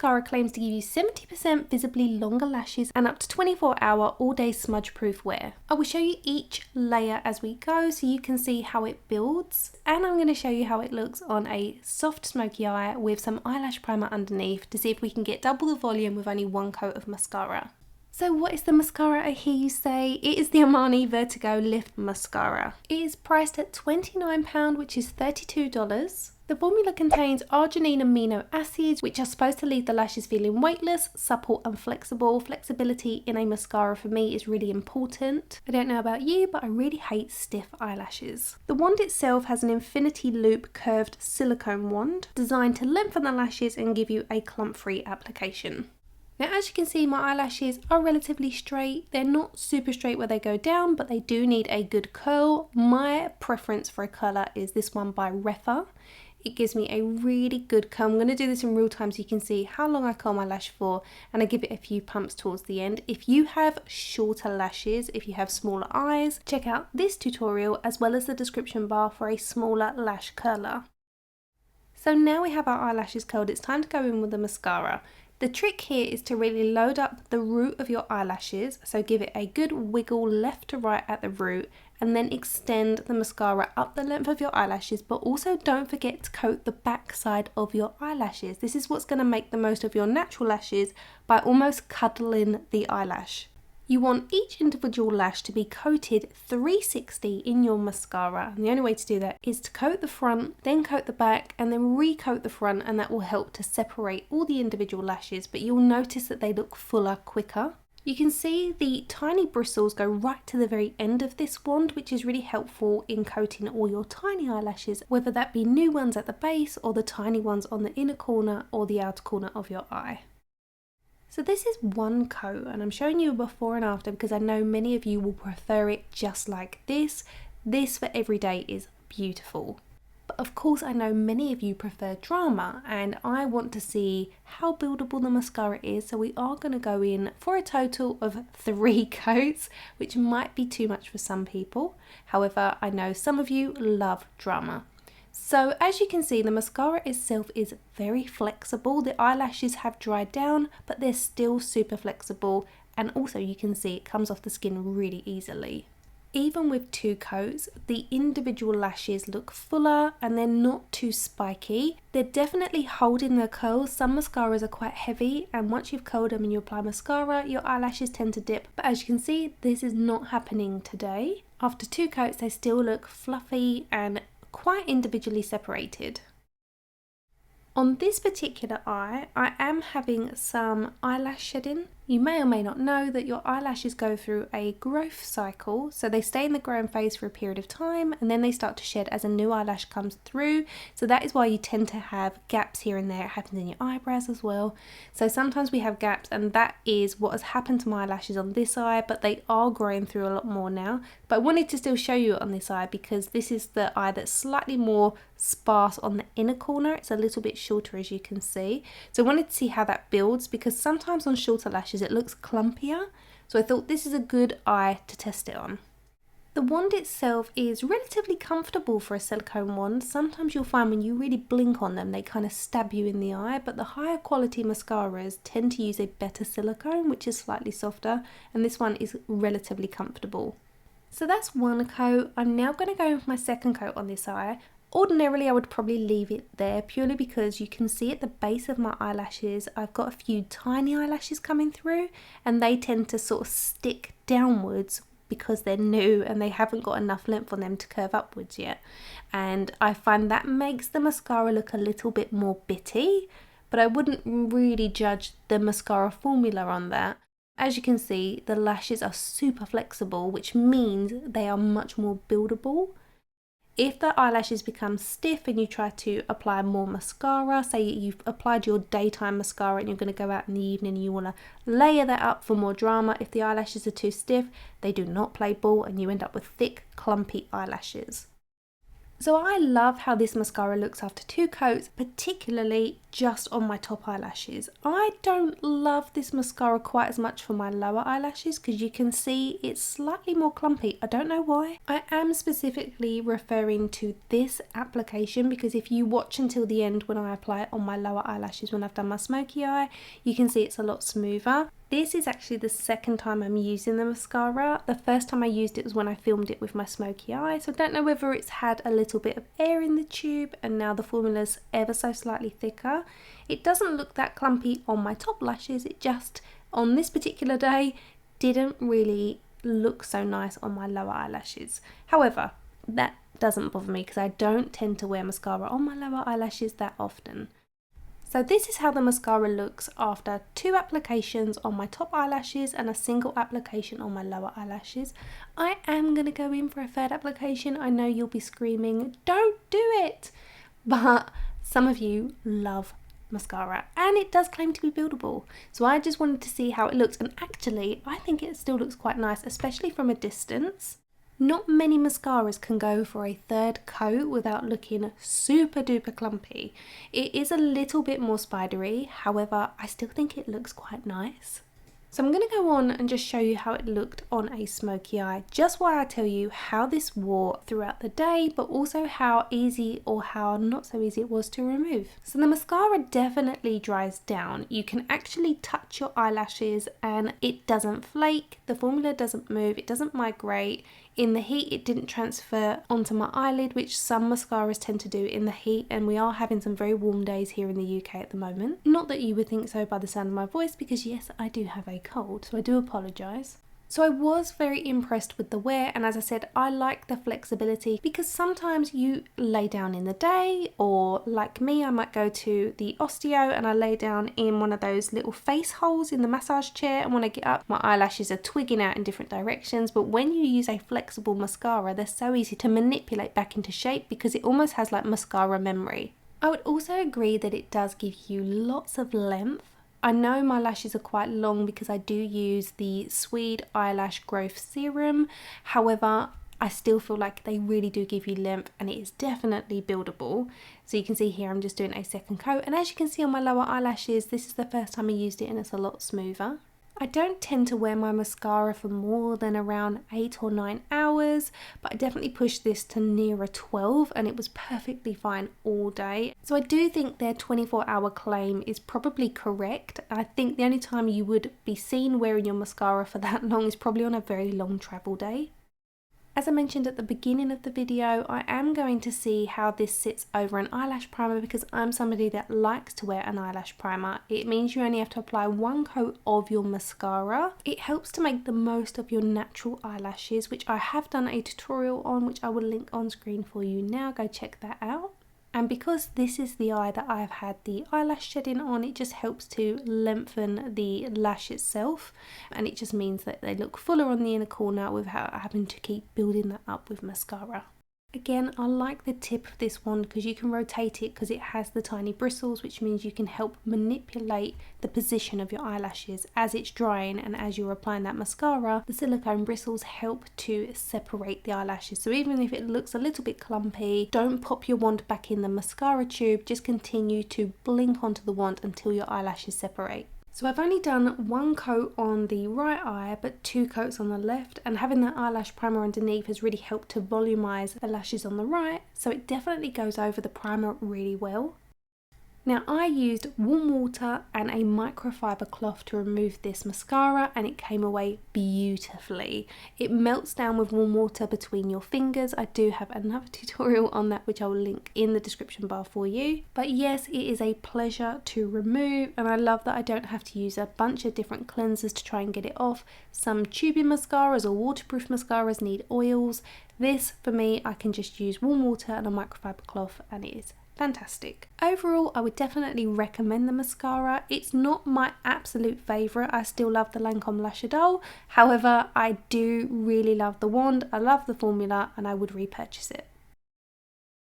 mascara claims to give you 70% visibly longer lashes and up to 24-hour all-day smudge-proof wear. I will show you each layer as we go so you can see how it builds, and I'm going to show you how it looks on a soft smoky eye with some eyelash primer underneath to see if we can get double the volume with only one coat of mascara. So what is the mascara, I hear you say? It is the Armani Vertigo Lift Mascara. It is priced at £29, which is $32. The formula contains arginine amino acids, which are supposed to leave the lashes feeling weightless, supple and flexible. Flexibility in a mascara for me is really important. I don't know about you, but I really hate stiff eyelashes. The wand itself has an infinity loop curved silicone wand designed to lengthen the lashes and give you a clump-free application. Now, as you can see, my eyelashes are relatively straight. They're not super straight where they go down, but they do need a good curl. My preference for a curler is this one by Refa. It gives me a really good curl. I'm going to do this in real time so you can see how long I curl my lash for, and I give it a few pumps towards the end. If you have shorter lashes, if you have smaller eyes, check out this tutorial as well as the description bar for a smaller lash curler. So now we have our eyelashes curled, it's time to go in with the mascara. The trick here is to really load up the root of your eyelashes, so give it a good wiggle left to right at the root, and then extend the mascara up the length of your eyelashes, but also don't forget to coat the back side of your eyelashes. This is what's going to make the most of your natural lashes by almost cuddling the eyelash. You want each individual lash to be coated 360 in your mascara, and the only way to do that is to coat the front, then coat the back, and then recoat the front, and that will help to separate all the individual lashes, but you'll notice that they look fuller quicker. You can see the tiny bristles go right to the very end of this wand, which is really helpful in coating all your tiny eyelashes, whether that be new ones at the base or the tiny ones on the inner corner or the outer corner of your eye. So this is one coat, and I'm showing you a before and after because I know many of you will prefer it just like this. This for every day is beautiful. But of course I know many of you prefer drama, and I want to see how buildable the mascara is, so we are going to go in for a total of 3 coats, which might be too much for some people. However, I know some of you love drama. So as you can see, the mascara itself is very flexible. The eyelashes have dried down, but they're still super flexible, and also you can see it comes off the skin really easily. Even with 2 coats, the individual lashes look fuller and they're not too spiky. They're definitely holding their curls. Some mascaras are quite heavy, and once you've curled them and you apply mascara, your eyelashes tend to dip. But as you can see, this is not happening today. After 2 coats, they still look fluffy and quite individually separated. On this particular eye, I am having some eyelash shedding. You may or may not know that your eyelashes go through a growth cycle, so they stay in the growing phase for a period of time and then they start to shed as a new eyelash comes through. So that is why you tend to have gaps here and there. It happens in your eyebrows as well. So sometimes we have gaps, and that is what has happened to my eyelashes on this eye, but they are growing through a lot more now. But I wanted to still show you it on this eye because this is the eye that's slightly more sparse on the inner corner. It's a little bit shorter, as you can see. So I wanted to see how that builds, because sometimes on shorter lashes it looks clumpier, so I thought this is a good eye to test it on. The wand itself is relatively comfortable for a silicone wand. Sometimes you'll find when you really blink on them they kind of stab you in the eye, but the higher quality mascaras tend to use a better silicone, which is slightly softer, and this one is relatively comfortable. So that's one coat. I'm now going to go with my second coat on this eye. Ordinarily I would probably leave it there purely because you can see at the base of my eyelashes I've got a few tiny eyelashes coming through, and they tend to sort of stick downwards because they're new and they haven't got enough length on them to curve upwards yet. And I find that makes the mascara look a little bit more bitty, but I wouldn't really judge the mascara formula on that. As you can see, the lashes are super flexible, which means they are much more buildable. If the eyelashes become stiff and you try to apply more mascara, say you've applied your daytime mascara and you're going to go out in the evening and you want to layer that up for more drama, if the eyelashes are too stiff, they do not play ball and you end up with thick, clumpy eyelashes. So I love how this mascara looks after 2 coats, particularly just on my top eyelashes. I don't love this mascara quite as much for my lower eyelashes because you can see it's slightly more clumpy. I don't know why. I am specifically referring to this application because if you watch until the end when I apply it on my lower eyelashes when I've done my smoky eye, you can see it's a lot smoother. This is actually the second time I'm using the mascara. The first time I used it was when I filmed it with my smoky eye, so I don't know whether it's had a little bit of air in the tube and now the formula's ever so slightly thicker. It doesn't look that clumpy on my top lashes, it just, on this particular day, didn't really look so nice on my lower eyelashes. However, that doesn't bother me because I don't tend to wear mascara on my lower eyelashes that often. So this is how the mascara looks after 2 applications on my top eyelashes and a single application on my lower eyelashes. I am going to go in for a 3rd application. I know you'll be screaming, don't do it! But some of you love mascara and it does claim to be buildable. So I just wanted to see how it looks, and actually I think it still looks quite nice, especially from a distance. Not many mascaras can go for a 3rd coat without looking super duper clumpy. It is a little bit more spidery, however, I still think it looks quite nice. So I'm going to go on and just show you how it looked on a smoky eye, just while I tell you how this wore throughout the day, but also how easy or how not so easy it was to remove. So the mascara definitely dries down. You can actually touch your eyelashes and it doesn't flake, the formula doesn't move, it doesn't migrate. In the heat it didn't transfer onto my eyelid, which some mascaras tend to do in the heat, and we are having some very warm days here in the UK at the moment. Not that you would think so by the sound of my voice, because yes, I do have a cold, so I do apologise. So I was very impressed with the wear, and as I said, I like the flexibility because sometimes you lay down in the day, or like me, I might go to the osteo and I lay down in one of those little face holes in the massage chair, and when I get up my eyelashes are twigging out in different directions. But when you use a flexible mascara, they're so easy to manipulate back into shape because it almost has like mascara memory. I would also agree that it does give you lots of length. I know my lashes are quite long because I do use the Swede Eyelash Growth Serum. However, I still feel like they really do give you length, and it is definitely buildable. So you can see here I'm just doing a 2nd coat, and as you can see on my lower eyelashes, this is the first time I used it and it's a lot smoother. I don't tend to wear my mascara for more than around 8 or 9 hours, but I definitely pushed this to nearer 12 and it was perfectly fine all day. So I do think their 24-hour claim is probably correct. I think the only time you would be seen wearing your mascara for that long is probably on a very long travel day. As I mentioned at the beginning of the video, I am going to see how this sits over an eyelash primer because I'm somebody that likes to wear an eyelash primer. It means you only have to apply 1 coat of your mascara. It helps to make the most of your natural eyelashes, which I have done a tutorial on, which I will link on screen for you now. Go check that out. And because this is the eye that I've had the eyelash shedding on, it just helps to lengthen the lash itself, and it just means that they look fuller on the inner corner without having to keep building that up with mascara. Again, I like the tip of this wand because you can rotate it because it has the tiny bristles, which means you can help manipulate the position of your eyelashes as it's drying, and as you're applying that mascara, the silicone bristles help to separate the eyelashes. So even if it looks a little bit clumpy, don't pop your wand back in the mascara tube, just continue to blink onto the wand until your eyelashes separate. So I've only done 1 coat on the right eye but 2 coats on the left, and having that eyelash primer underneath has really helped to volumize the lashes on the right, so it definitely goes over the primer really well. Now I used warm water and a microfiber cloth to remove this mascara, and it came away beautifully. It melts down with warm water between your fingers. I do have another tutorial on that which I will link in the description bar for you. But yes, it is a pleasure to remove, and I love that I don't have to use a bunch of different cleansers to try and get it off. Some tubing mascaras or waterproof mascaras need oils. This, for me, I can just use warm water and a microfiber cloth and it is fantastic. Overall, I would definitely recommend the mascara. It's not my absolute favourite. I still love the Lancome Lash Idole. However, I do really love the wand. I love the formula and I would repurchase it.